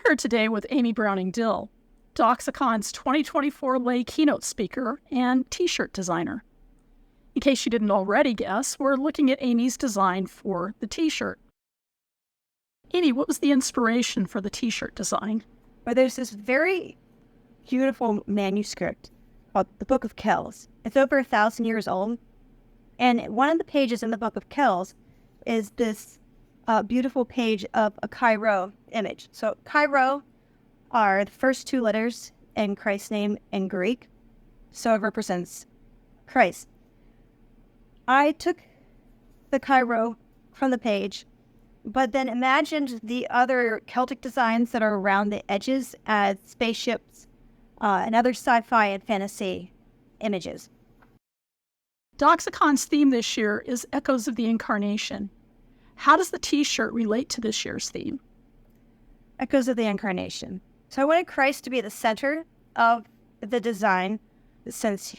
here today with Amy Browning-Dill, Doxacon's 2024 Lay Keynote Speaker and T-shirt designer. In case you didn't already guess, we're looking at Amy's design for the T-shirt. Amy, what was the inspiration for the T-shirt design? Well, there's this very beautiful manuscript called the Book of Kells. It's over 1,000 years old. And one of the pages in the Book of Kells is this beautiful page of a Chi-Rho image. So Chi-Rho are the first two letters in Christ's name in Greek. So it represents Christ. I took the Chi-Rho from the page, but then imagined the other Celtic designs that are around the edges as spaceships and other sci-fi and fantasy images. Doxacon's theme this year is Echoes of the Incarnation. How does the T-shirt relate to this year's theme? Echoes of the Incarnation. So I wanted Christ to be the center of the design, since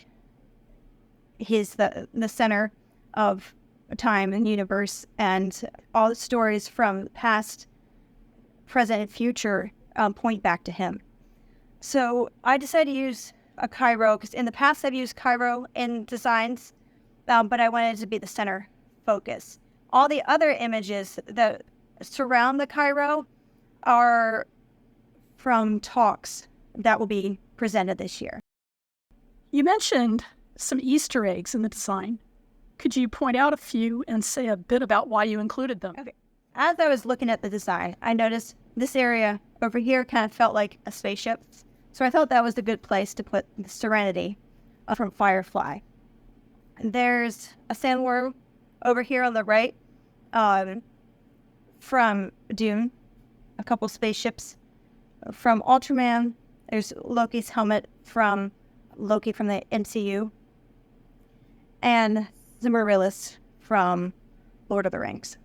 he's the center of time and universe, and all the stories from past, present, and future point back to him. So I decided to use a Chi-Rho because in the past I've used Chi-Rho in designs, but I wanted it to be the center focus. All the other images that surround the Chi-Rho are from talks that will be presented this year. You mentioned some Easter eggs in the design. Could you point out a few and say a bit about why you included them? Okay. As I was looking at the design, I noticed this area over here kind of felt like a spaceship. So I thought that was a good place to put the Serenity from Firefly. And there's a sandworm over here on the right from Dune, a couple spaceships. From Ultraman, there's Loki's helmet from Loki from the MCU, and Zimmerrillis from Lord of the Rings.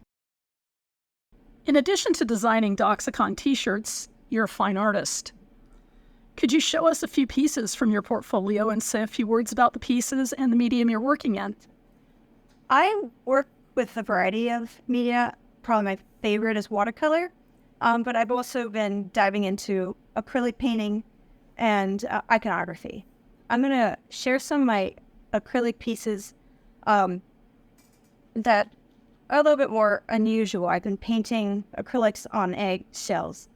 In addition to designing Doxacon T-shirts, you're a fine artist. Could you show us a few pieces from your portfolio and say a few words about the pieces and the medium you're working in? I work with a variety of media. Probably my favorite is watercolor, but I've also been diving into acrylic painting and iconography. I'm going to share some of my acrylic pieces that are a little bit more unusual. I've been painting acrylics on eggshells.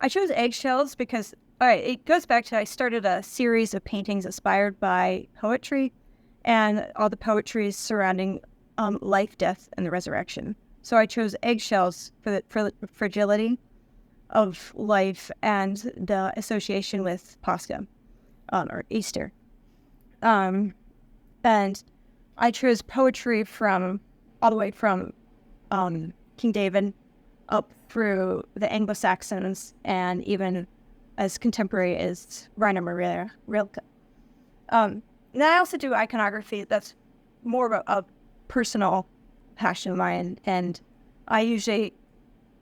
I chose eggshells because, it goes back to I started a series of paintings inspired by poetry and all the poetry surrounding life, death, and the resurrection. So I chose eggshells for the fragility of life and the association with Pascha or Easter. And I chose poetry from all the way from King David up through the Anglo-Saxons and even as contemporary as Rainer Maria Rilke. And I also do iconography that's more of a personal passion of mine, and I usually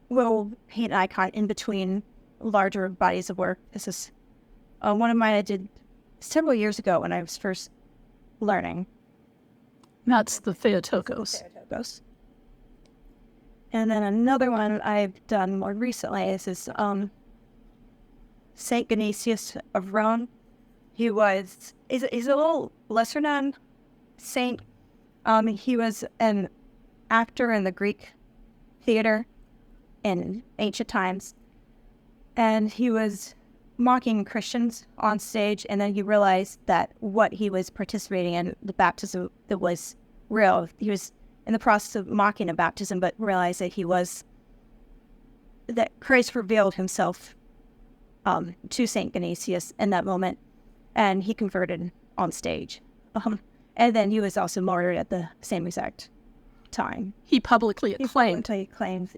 will paint an icon in between larger bodies of work. This is one of mine I did several years ago when I was first learning. That's the Theotokos. And then another one I've done more recently is this Saint Genesius of Rome. He's a little lesser known saint. He was an actor in the Greek theater in ancient times, and he was mocking Christians on stage, and then he realized that what he was participating in, the baptism, that was real. He was in the process of mocking a baptism, but realized that Christ revealed himself to Saint Genesius in that moment, and he converted on stage. And then he was also martyred at the same exact time. He publicly acclaimed.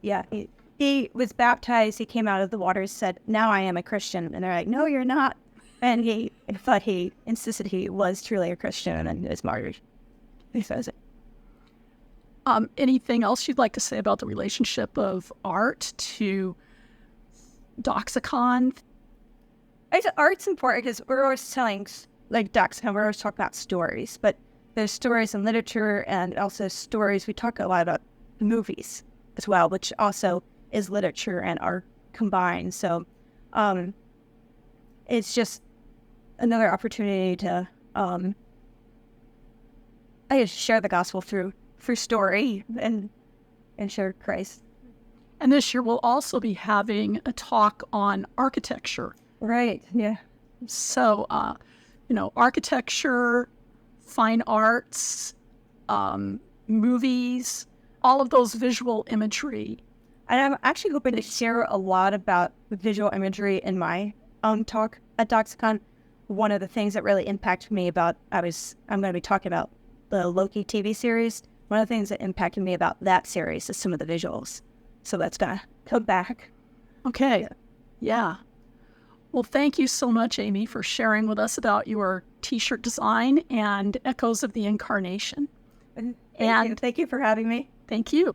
Yeah. He was baptized, he came out of the water, said, "Now I am a Christian." And they're like, "No, you're not." And he insisted he was truly a Christian, and then was martyred. He says it. Anything else you'd like to say about the relationship of art to Doxacon? Art's important because we're always telling, like Doxacon, we're always talking about stories, but there's stories in literature and also stories. We talk a lot about movies as well, which also is literature and art combined. So it's just another opportunity to I guess share the gospel through story and share Christ. And this year we'll also be having a talk on architecture. Right. Yeah. So, architecture, fine arts, movies, all of those visual imagery. And I'm actually hoping to share a lot about visual imagery in my talk at Doxacon. One of the things that really impacted me I'm going to be talking about the Loki TV series. One of the things that impacted me about that series is some of the visuals. So that's going to come back. Okay. Yeah. Well, thank you so much, Amy, for sharing with us about your T-shirt design and Echoes of the Incarnation. And thank you for having me. Thank you.